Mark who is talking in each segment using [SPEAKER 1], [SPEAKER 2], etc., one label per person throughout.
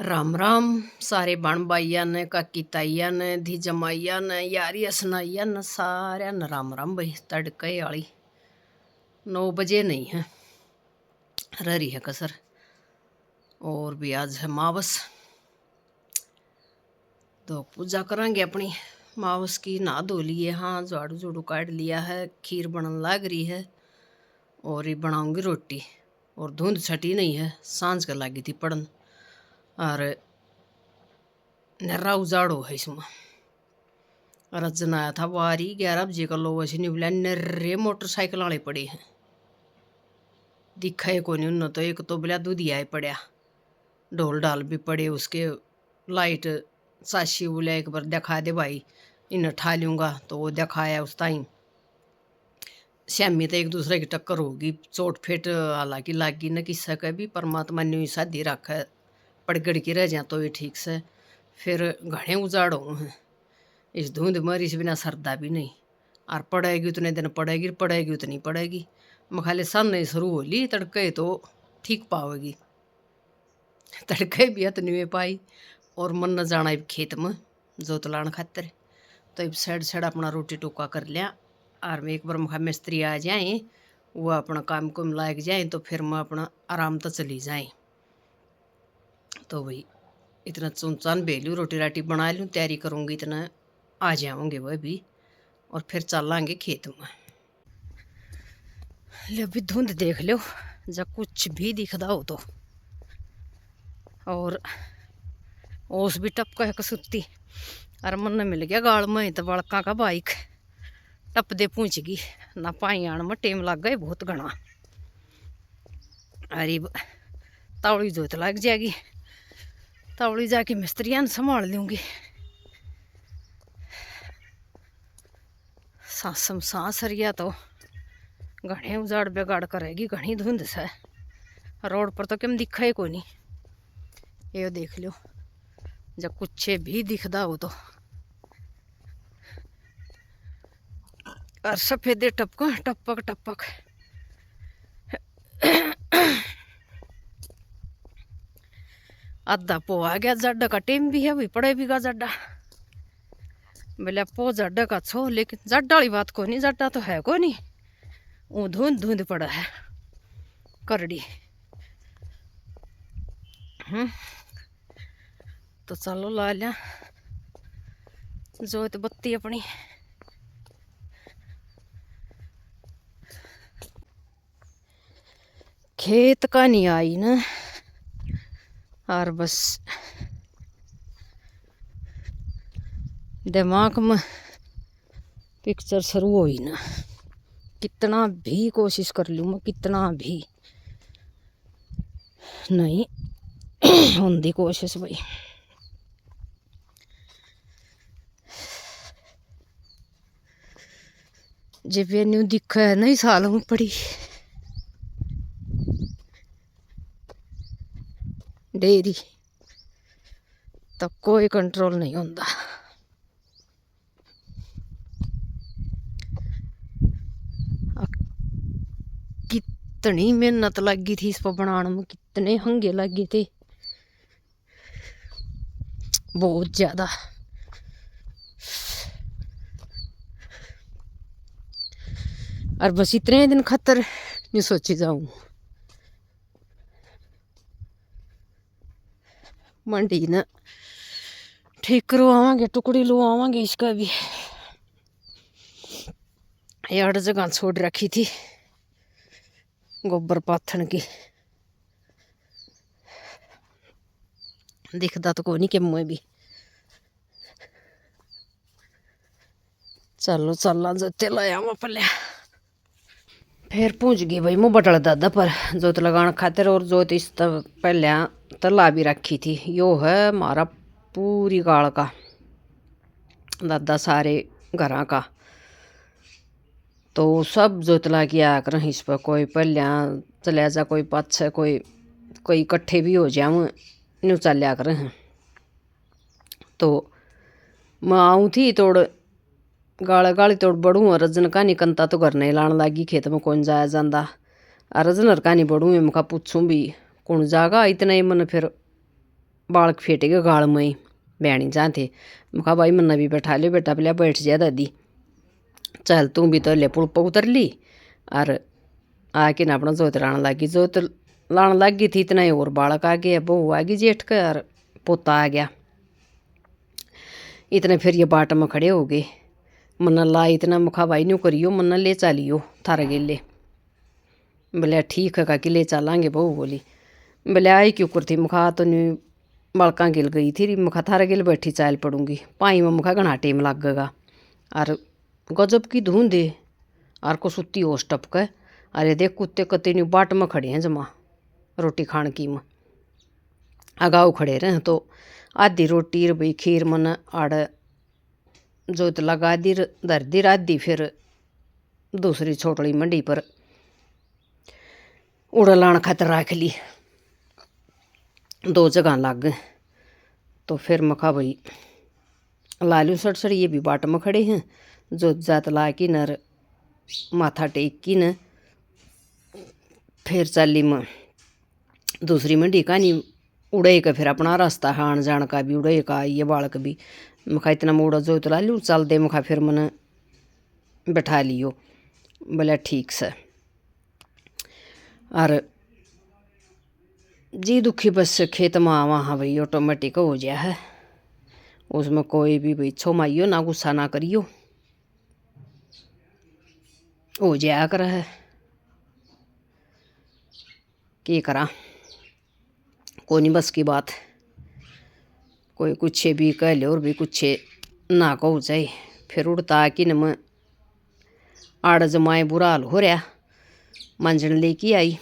[SPEAKER 1] राम राम सारे बण भाइया ने काकी ताइया ने धी जमाइया ने यारिया सनाइया ने सारे न राम राम भाई। तड़के वाली 9 बजे नहीं है, रही है कसर। और भी आज है मावस, तो पूजा करेंगे अपनी मावस की। नहा धो लिए, हाँ झाड़ू झूड़ू काट लिया है, खीर बनन लाग रही है और ये बनाऊंगी रोटी। और धुंध छटी नहीं है, सांझ का लागी थी पड़न और नर्रा उजाड़ो है इसमें। रजन आया था वारी 11 बजे का, लोग ऐसे निकला नर्रे मोटरसाइकिल वाले पड़े हैं, दिखा है कोई नहीं उन्होंने तो। एक तो बोला दूधिया ही पड़ा, ढोल डाल भी पड़े उसके, लाइट साशी बोला एक बार दिखा दे भाई, इन्हें ठा लूँगा तो वो दिखाया उस टाइम। श्यामी तो एक दूसरे की टक्कर होगी, चोट फेट हालांकि लागी न किस्सा का भी, परमात्मा ने शादी रखा पड़गड़ की रह जाए तो ये ठीक से। फिर घने उजाड़ हो हैं इस धुंध मरी से, बिना सरदा भी नहीं। और पड़ेगी उतने दिन पड़ेगी, पड़ेगी उतनी पड़ेगी। मखाले सामने शुरू हो ली तड़के तो ठीक पावेगी, तड़के भी इतनी में पाई। और मन न जाना इब खेत में जोत लान खातर, तो इब साइड साइड अपना रोटी टोका कर लिया। और मैं एक बार मखा मिस्त्री आ जाए, वो अपना काम को लायक जाए तो फिर मैं अपना आराम तो चली जाए। तो भाई इतना चुनचान बेलू रोटी राटी बना लूँ, तैयारी करूँगी, इतना आ जाऊँगे वह भी और फिर चलांगे खेत में। ले अभी धुंध देख लो, जब कुछ भी दिखदा हो तो। और ओस भी टपका है कसुत्ती, और मन मिल गया गाल में तो बड़का का बाइक टप दे पूछ गई ना, पाई आने में टेम लग गए बहुत घना। अरे तावड़ी जोत लग जाएगी, तावड़ी जाके मिस्त्रियां संभाल लूँगी। सासम सांस रिया तो घने उजाड़ बेगाड़ करेगी, घनी धुंध से। रोड पर तो कम दिखा है कोई नहीं, ये देख लो जब कुछ भी दिखदा हो तो। और सफेदे टपक टपक टपक। आधा पो आ गया, जड्डा का टेम भी है, वही पड़े भी गा जड्डा। बोले पो जड्डा का छो, लेकिन जड्डा वाली बात को नहीं, जड्डा तो है को नहीं, वो धुंध धुंध पड़ा है करड़ी। तो चलो ला लिया जोत बत्ती अपनी। खेत का नहीं आई ना, और बस दिमाग में पिक्चर शुरू हो ही ना। कितना भी कोशिश कर लूँ मैं, कितना भी नहीं होंदी कोशिश भाई। जब ये न्यू दिखा है नहीं साल में पड़ी डेरी, तो कोई कंट्रोल नहीं होता। कितनी मेहनत लगी थी इस पर बनाने में, कितने हंगे लगे थे, बहुत ज्यादा। और बस इतने दिन खतर नहीं सोची जाऊं, मंडी न ठीक करवावांगे, टुकड़ी लुआवांगे इसका भी। यार जगह छोड़ रखी थी गोबर पाथन की, दिखता तो कोई नहीं के मुँह भी। चलो चलना जोते लाया मैं पलिया। फिर पूछ गई भाई मुँह बटल दादा पर जोत लगाने खातिर, और जोत इस पहले तला भी रखी थी। यो है हमारा पूरी गाल का दादा, सारे घर का, तो सब जोत ला के आया कर इस पर। कोई पहलिया चलिया जा, कोई पाछे, कोई कोई इकट्ठे भी हो जाऊँ न्यू चलिया कर। तो मैं आऊँ थी तोड़ गाले गाली तोड़ बड़ू, और रजन का नहीं कंता तो घर नहीं लाने लागी, खेत में कौन जाया जाता। और रजन का नहीं बड़ू, मैं मका पूछूँ भी कौन जागा, इतना ही मन फिर बाल फेटे गए गाल में ही बहनी जहाँ थे। मैं कहा भाई मन्ना भी बैठा लियो बेटा, पहले बैठ जा दादी, चल तू भी तो ले पुल उतर ली। और आके ना अपना जोत लाने लगी। जोत लाने लग गई थी, इतना ही और बालक आ गया, बहू आ गई जेठ का और पोता आ गया। इतने फिर ये बाट में खड़े हो गए। मन्ना ला इतना मखा भाई न्यू करियो, मन्ना ले चालियो थारा गेले। बोले ठीक है काकी ले चलांगे, बहू बोली। बोले आई क्यों करती, मखा तो न्यू बड़का गिल गई थी, मखा थारा गिल बैठी चाल पड़ूंगी, पाई में मखा घना टेम लगेगा। और गजब की धुंध है और को सुती ओस टपक। अरे देख कुत्ते कत्ते न्यू बाट में खड़े हैं जमा रोटी खान की में अगाऊ खड़े रहे तो आधी रोटी र भाई खीर मन आड़ जोत लगा दी धर दी आधी, फिर दूसरी छोटड़ी मंडी पर उड़ा लान खातर रख ली। 2 जगह लग गए तो फिर मखा भाई लालू सड़सड़ ये भी बाट में खड़े हैं। जोत जात ला की नर माथा टेक की न फिर चाली में दूसरी मंडी का नहीं उड़े का, फिर अपना रास्ता है आन जान का भी उड़े का, ये बालक भी। मखा इतना मोड़ा जोत ला लूँ चल दे, मखा फिर मन बैठा लियो। बोले ठीक से। और जी दुखी बस खेत में वहाँ भाई ऑटोमेटिक हो गया है, उसमें कोई भी भाई छोमाइयो ना, गुस्सा ना करियो, हो जाया कर है। क्या करा, कोई नहीं बस की बात, कोई कुछ भी कह ले और भी कुछ ना कहो चाहे। फिर उड़ता कि न मैं आड़ जमाए बुरा हाल हो रहा, मंजन लेके आई,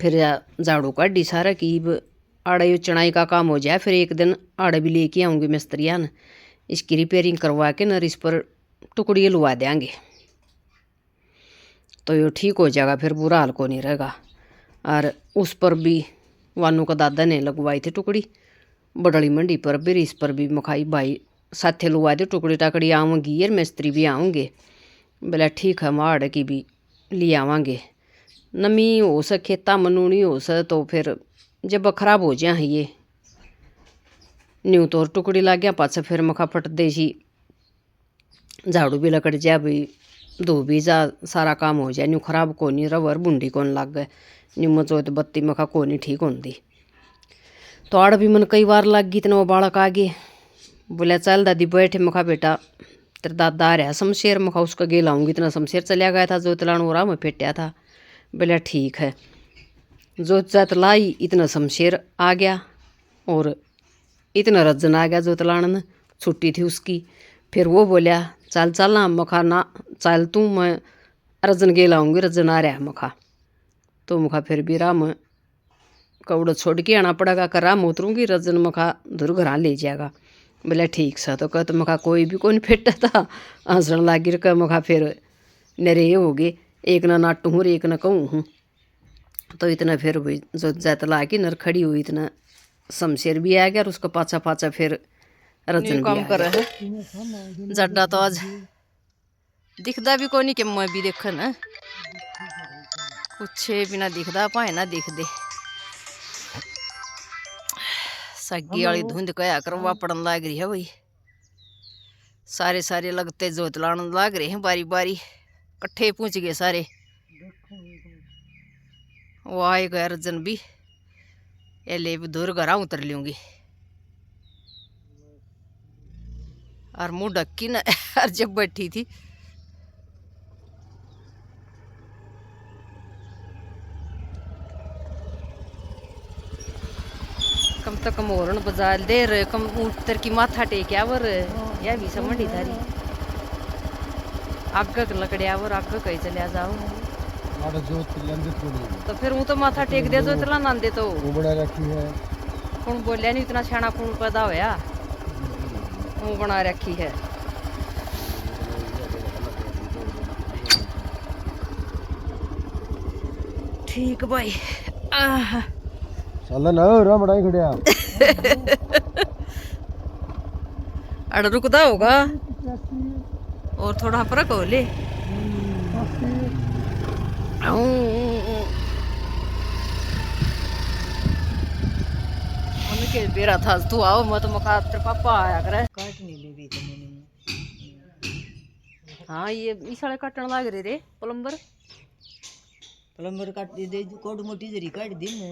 [SPEAKER 1] फिर झाड़ू काढ़ी सारा की आड़ा यो चढ़ाई का काम हो जाए। फिर एक दिन आड़ा भी लेके आऊँगी मिस्त्रिया न, इसकी रिपेयरिंग करवा के न इस पर टुकड़ी लुआ देंगे तो यो ठीक हो जाएगा, फिर बुरा हाल को नहीं रहेगा। और उस पर भी वानू का दादा ने लगवाई थी टुकड़ी बड़ली मंडी पर भी, इस पर भी मखाई भाई साथे लुआ दे टुकड़ी टाकड़ी आऊँगी और मिस्त्री भी आऊँगे। बोला ठीक है, माड़ की भी ले आवांगे, नमी हो सके खेता मनूनी हो सके तो फिर जब खराब हो जाए ये न्यू तो टुकड़ी ला गया पाछा, फिर मखा फट दे सी झाड़ू भी लकड़ जाए भाई, धो भी जा सारा काम हो जाए, न्यू खराब को नहीं रवर बुंडी कौन लग गए, न्यू मचो तो बत्ती मखा को नहीं ठीक होती। तो आड़ भी मन कई बार लग गई, इतना वो बालक आगे। बोला चल दादी बैठे, मखा बेटा तेरा दादा आ रहा शमशेर, मखा उसका गेल आऊँगी, इतना शमशेर चलिया गया था जो तलाण हो रहा मैं फेटिया था। बोला ठीक है, जोत जात लाई, इतना शमशेर आ गया और इतना रज्जन आ गया जो तलाण छुट्टी थी उसकी। फिर वो बोलिया चल चल ना, मखा ना चल तू, मैं रज्जन गेल आऊँगी, रज्जन आ रहा है मखा। तो मखा फिर भी राम कौड़ छोड़ के आना पड़ेगा, कर राम उतरूँगी, रज्जन मखा धुर घर ले जाएगा। बोले ठीक सा, तो कह तो मखा कोई भी कौन फेटा था, हंसण लागी कर मखा फिर नरे हो गए, एक ना नाटू हूँ एक ना कहूँ हूँ। तो इतना फिर भाई जो जात ला के नर खड़ी हुई, इतना शमशेर भी आ गया और उसका पाछा पाछा फिर रजन काम कर रहा है। जड्डा तो आज दिखदा भी कोनी कि मैं भी देख न कुछ बिना दिखदा पाए ना दिख दे। सगी वाली धुंध कया करवा पड़न लाग रही है भाई, सारे सारे लगते जोत लाने लाग रहे हैं बारी बारी, कट्ठे पूछ गए सारे। वो आएगा रजन भी ये ले दूर घर उतर लूँगी और मुँह ढक्की न और जब बैठी थी कम तो कम और बजा देर कम उतर की माथा टेक्या वर या भी समझी थारी आग लकड़िया वर आग कहीं चलिया जाओ तो फिर वो तो माथा टेक दे जो इतना नांदे तो बड़ा रखी है कौन बोलिया नहीं इतना छाना खून पैदा होया वो बना रखी है। ठीक भाई
[SPEAKER 2] चल ना राम बड़ाई खड़िया
[SPEAKER 1] अड़ रुकदा होगा और थोड़ा फर्क हो ले के बेरा था तू आओ मत मका तेरे पापा आया करे
[SPEAKER 2] काटने ले भी तो मैंने
[SPEAKER 1] हाँ ये साले काटने लग रहे रे प्लम्बर
[SPEAKER 2] प्लम्बर काट दे कोड मोटी जरी काट दी ने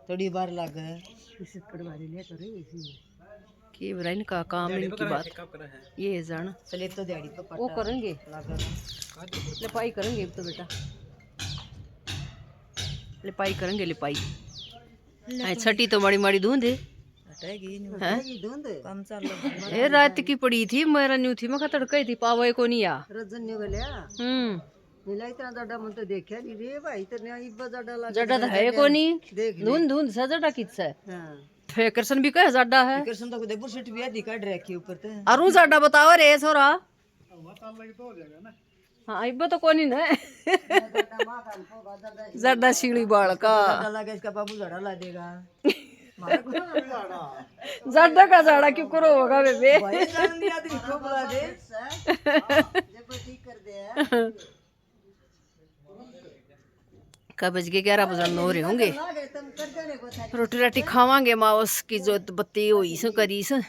[SPEAKER 2] थोड़ी बार लग इसे कटवा ले तो रे इसी
[SPEAKER 1] की बरा इनका काम इनकी बात ये जान
[SPEAKER 2] चले तो दिहाड़ी तो
[SPEAKER 1] वो करेंगे लिपाई करेंगे तो बेटा लिपाई करेंगे लिपाई छठी तो माड़ी माड़ी धुंध है
[SPEAKER 2] काम चल
[SPEAKER 1] ए रात की पड़ी थी मेरा न्यू थी मैं तड़का थी पावे को नहीं आ
[SPEAKER 2] रजन ने गल्या नीला इतना जड़ा मन तो देखया नहीं रे भाई तो ने इब्बा जड़ा लगा
[SPEAKER 1] जड़ा तो है को नहीं धुंध धुंध सा जड़ा किस है
[SPEAKER 2] हां
[SPEAKER 1] फेकरसन भी कह जड़ा है
[SPEAKER 2] फेकरसन तो देपुर सेट भी आधी काट रखी ऊपर ते
[SPEAKER 1] अरु जड़ा बताओ रे छोरा हाँ इब्बा तो कोनी ना जड़ा सीढ़ी बाल का
[SPEAKER 2] जड़ा लगा इसका बाबू जड़ा ला देगा
[SPEAKER 1] जड़ा का जड़ा क्यों करो होगा बेबे
[SPEAKER 2] भाई जान दिया आदमी को बुला दे जब ठीक कर दे
[SPEAKER 1] कब बज के 11 बजे हो रहे होंगे रोटी राटी खावांगे मावस की जो बत्ती हुई सो करी स